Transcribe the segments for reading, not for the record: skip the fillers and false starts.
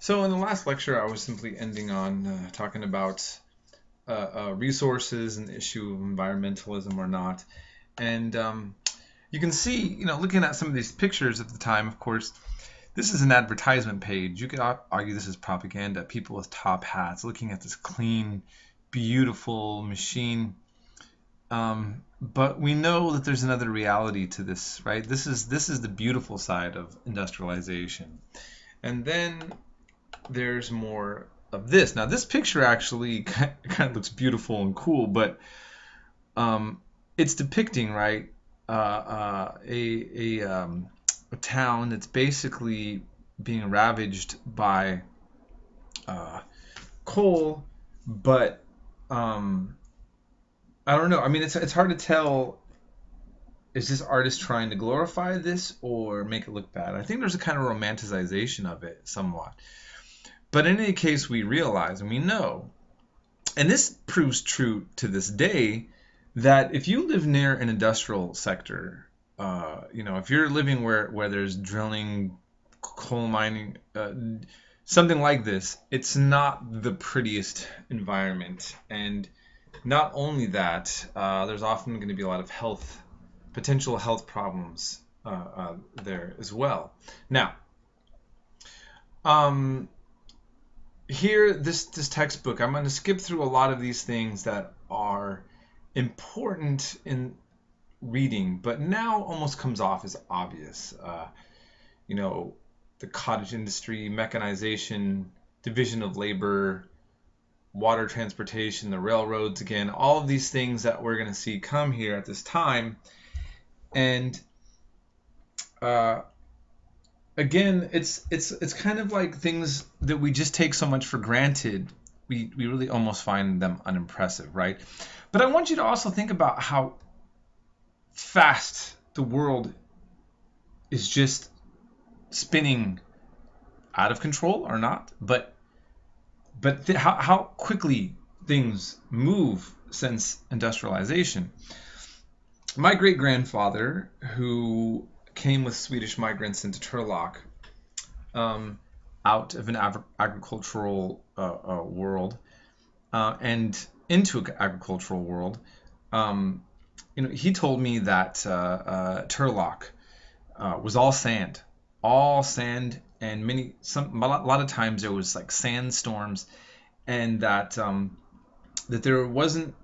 So in the last lecture, I was simply ending on talking about resources and the issue of environmentalism or not. And you can see, looking at some of these pictures at the time, of course, this is an advertisement page. You could argue this is propaganda. People with top hats looking at this clean, beautiful machine. But we know that there's another reality to this, right? This is the beautiful side of industrialization. And then there's more of this. Now, this picture actually kind of looks beautiful and cool, but it's depicting, right, a town that's basically being ravaged by coal, but I don't know. I mean, it's hard to tell. Is this artist trying to glorify this or make it look bad? I think there's a kind of romanticization of it somewhat. But in any case, we realize and we know, and this proves true to this day, that if you live near an industrial sector, if you're living where there's drilling, coal mining, something like this, it's not the prettiest environment. And not only that, there's often going to be a lot of potential health problems there as well. Now, here, this textbook, I'm going to skip through a lot of these things that are important in reading, but now almost comes off as obvious. The cottage industry, mechanization, division of labor, water transportation, the railroads, again, all of these things that we're going to see come here at this time. And again, it's kind of like things that we just take so much for granted. We really almost find them unimpressive, right? But I want you to also think about how fast the world is just spinning, out of control or not, but how quickly things move since industrialization. My great-grandfather, who came with Swedish migrants into Turlock, out of an agricultural world and into an agricultural world, he told me that Turlock was all sand, and a lot of times there was like sandstorms, and that there wasn't.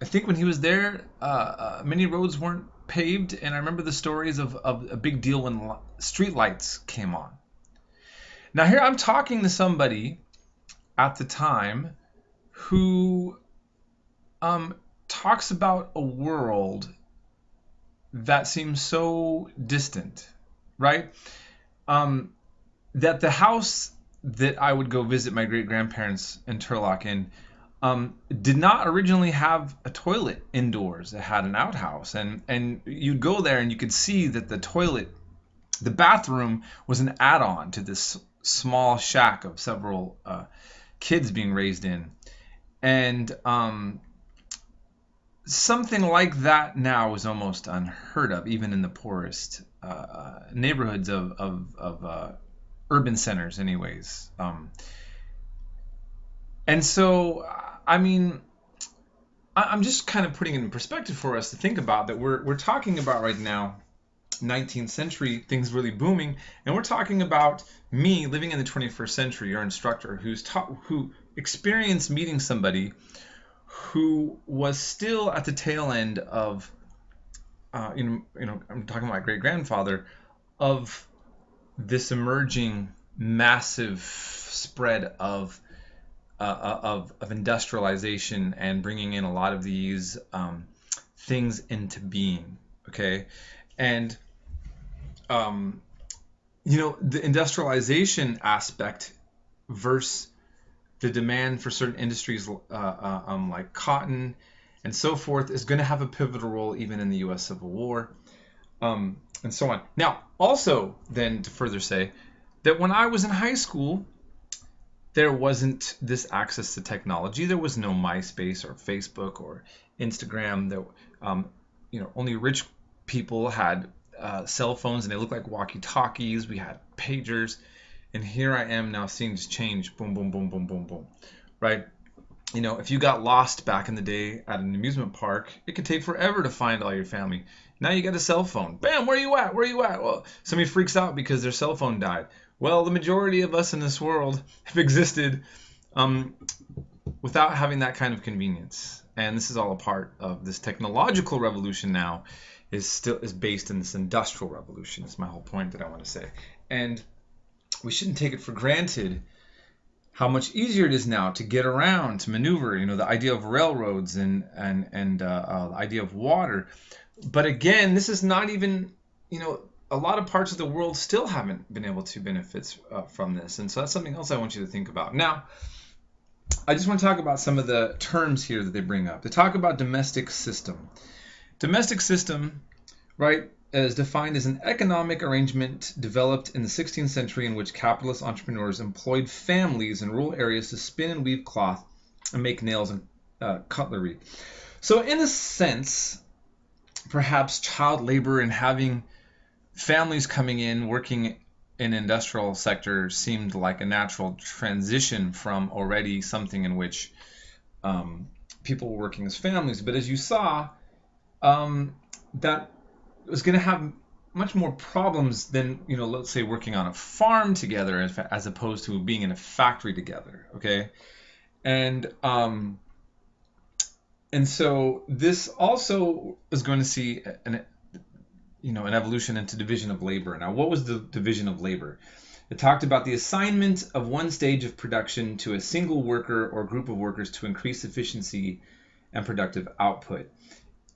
I think when he was there, many roads weren't paved, and I remember the stories of a big deal when street lights came on. Now here I'm talking to somebody at the time who talks about a world that seems so distant, right? That the house that I would go visit my great-grandparents in Turlock in did not originally have a toilet indoors. It had an outhouse, and you'd go there and you could see that the bathroom was an add-on to this small shack of several kids being raised in. And something like that now is almost unheard of, even in the poorest neighborhoods of urban centers anyways. And so, I mean, I'm just kind of putting it in perspective for us to think about that we're talking about right now 19th century, things really booming, and we're talking about me living in the 21st century, your instructor, who experienced meeting somebody who was still at the tail end of, I'm talking about my great-grandfather, of this emerging massive spread of industrialization and bringing in a lot of these things into being, okay? And the industrialization aspect versus the demand for certain industries like cotton and so forth is going to have a pivotal role even in the U.S. Civil War, and so on. Now, also then to further say that when I was in high school, there wasn't this access to technology. There was no MySpace or Facebook or Instagram. There, only rich people had cell phones, and they looked like walkie-talkies. We had pagers, And here I am now seeing this change. Boom, boom, boom, boom, boom, boom. Right? You know, if you got lost back in the day at an amusement park, it could take forever to find all your family. Now you got a cell phone. Bam, where you at? Where you at? Well, somebody freaks out because their cell phone died. Well, the majority of us in this world have existed without having that kind of convenience. And this is all a part of this technological revolution now is based in this industrial revolution. That's my whole point that I want to say. And we shouldn't take it for granted how much easier it is now to get around, to maneuver, you know, the idea of railroads and the idea of water. But again, this is not even, you know, a lot of parts of the world still haven't been able to benefit from this. And so that's something else I want you to think about. Now, I just want to talk about some of the terms here that they bring up. They talk about domestic system. Domestic system, right, is defined as an economic arrangement developed in the 16th century in which capitalist entrepreneurs employed families in rural areas to spin and weave cloth and make nails and cutlery. So in a sense, perhaps child labor and having families coming in working in industrial sector seemed like a natural transition from already something in which people were working as families. But as you saw, that was going to have much more problems than, you know, let's say working on a farm together as opposed to being in a factory together, okay? And so this also is going to see an evolution into division of labor. Now, what was the division of labor? It talked about the assignment of one stage of production to a single worker or group of workers to increase efficiency and productive output.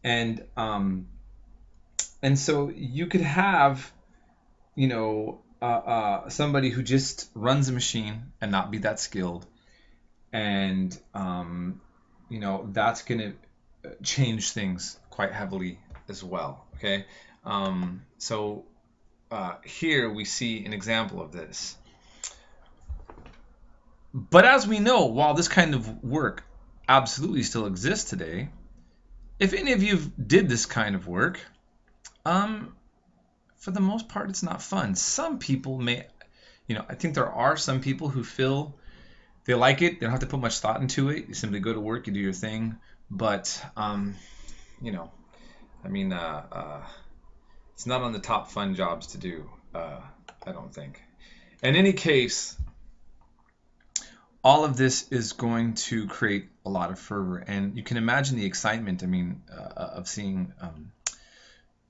And so you could have, you know, somebody who just runs a machine and not be that skilled. And, you know, that's going to change things quite heavily as well. Okay. So here we see an example of this. But as we know, while this kind of work absolutely still exists today, if any of you did this kind of work, for the most part, it's not fun. Some people may, you know, I think there are some people who feel they like it. They don't have to put much thought into it. You simply go to work, you do your thing. But, you know, I mean, it's not on the top fun jobs to do, I don't think. In any case, all of this is going to create a lot of fervor. And you can imagine the excitement, I mean, of seeing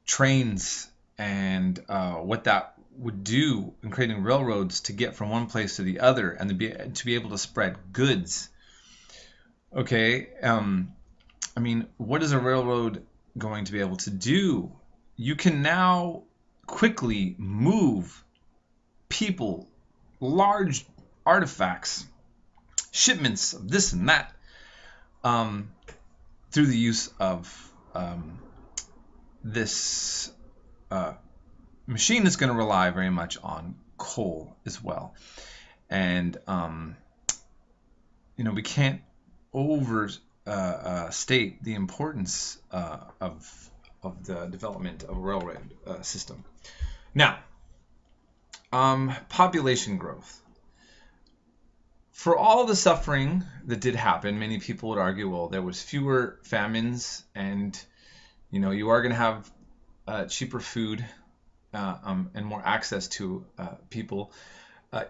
trains and what that would do in creating railroads to get from one place to the other and to be able to spread goods. Okay, I mean, what is a railroad going to be able to do? You can now quickly move people, large artifacts, shipments of this and that, through the use of this machine that's going to rely very much on coal as well. And you know, we can't overstate the importance of the development of a railroad system. Now, population growth. For all the suffering that did happen, many people would argue, well, there was fewer famines, and you know, you are going to have cheaper food and more access to people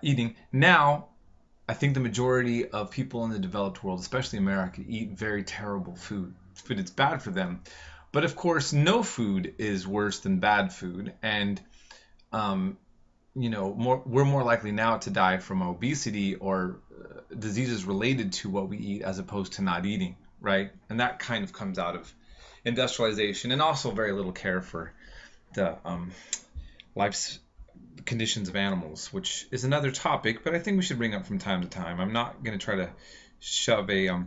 eating. Now, I think the majority of people in the developed world, especially America, eat very terrible food. Food that's bad for them. But of course, no food is worse than bad food. And, you know, we're more likely now to die from obesity or diseases related to what we eat as opposed to not eating, right? And that kind of comes out of industrialization and also very little care for the life's conditions of animals, which is another topic, but I think we should bring up from time to time. I'm not going to try to shove a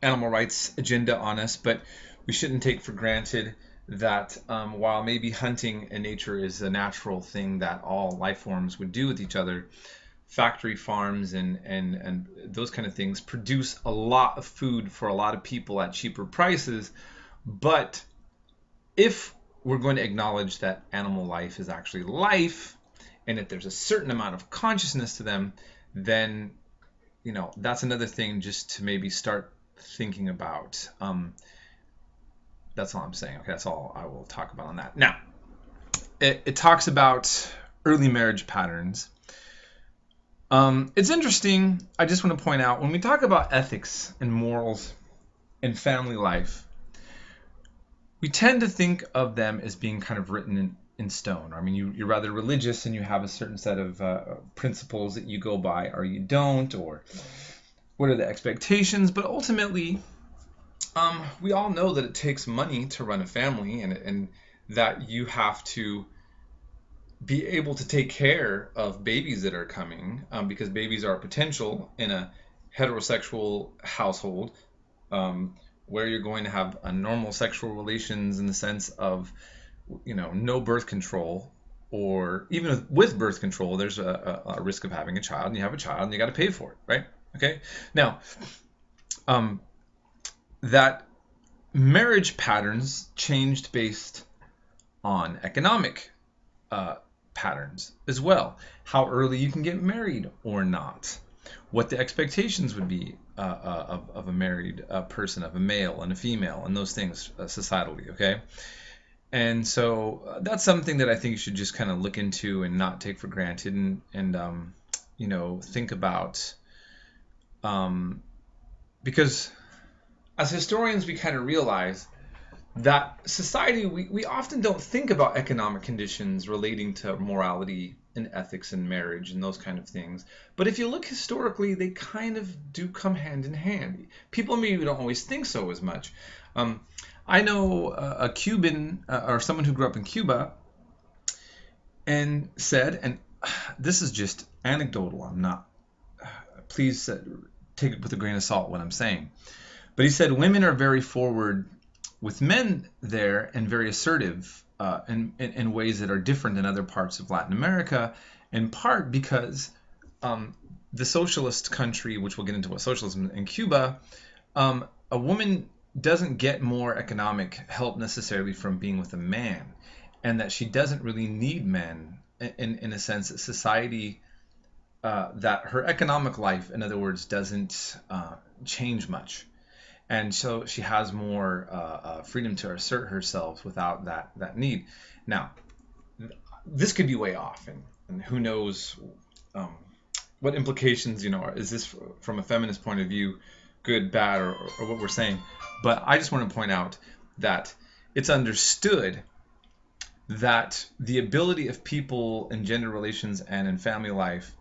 animal rights agenda on us, but we shouldn't take for granted that while maybe hunting in nature is a natural thing that all life forms would do with each other, factory farms and those kind of things produce a lot of food for a lot of people at cheaper prices. But if we're going to acknowledge that animal life is actually life And if there's a certain amount of consciousness to them, then, that's another thing just to maybe start thinking about. That's all I'm saying. Okay, that's all I will talk about on that. Now, it talks about early marriage patterns. It's interesting. I just want to point out, when we talk about ethics and morals in family life, we tend to think of them as being kind of written in stone. I mean, you're rather religious and you have a certain set of principles that you go by, or you don't, or what are the expectations. But ultimately, we all know that it takes money to run a family, and that you have to be able to take care of babies that are coming, because babies are a potential in a heterosexual household, where you're going to have a normal sexual relations in the sense of, no birth control, or even with birth control, there's a risk of having a child, and you have a child and you got to pay for it, right? Okay. Now, that marriage patterns changed based on economic patterns as well. How early you can get married or not. What the expectations would be of a married person, of a male and a female, and those things societally, okay? And so that's something that I think you should just kind of look into and not take for granted, and think about, because as historians we kind of realize that society, we often don't think about economic conditions relating to morality and ethics and marriage and those kind of things. But if you look historically, they kind of do come hand in hand. People maybe don't always think so as much. I know a Cuban, or someone who grew up in Cuba, and said, and this is just anecdotal, I'm not, please take it with a grain of salt what I'm saying, but he said women are very forward with men there, and very assertive in ways that are different than other parts of Latin America, in part because the socialist country, which we'll get into what socialism in Cuba, a woman doesn't get more economic help necessarily from being with a man, and that she doesn't really need men in a sense that society, that her economic life, in other words, doesn't change much. And so she has more freedom to assert herself without that need. Now, this could be way off, and who knows what implications, is this from a feminist point of view, good, bad, or what we're saying. But I just want to point out that it's understood that the ability of people in gender relations and in family life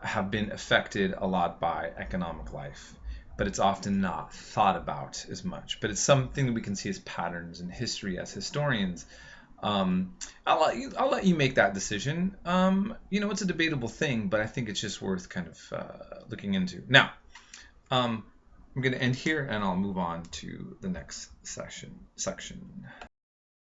have been affected a lot by economic life. But it's often not thought about as much. But it's something that we can see as patterns in history as historians. I'll let you make that decision. It's a debatable thing, but I think it's just worth kind of looking into. Now, I'm going to end here, and I'll move on to the next section.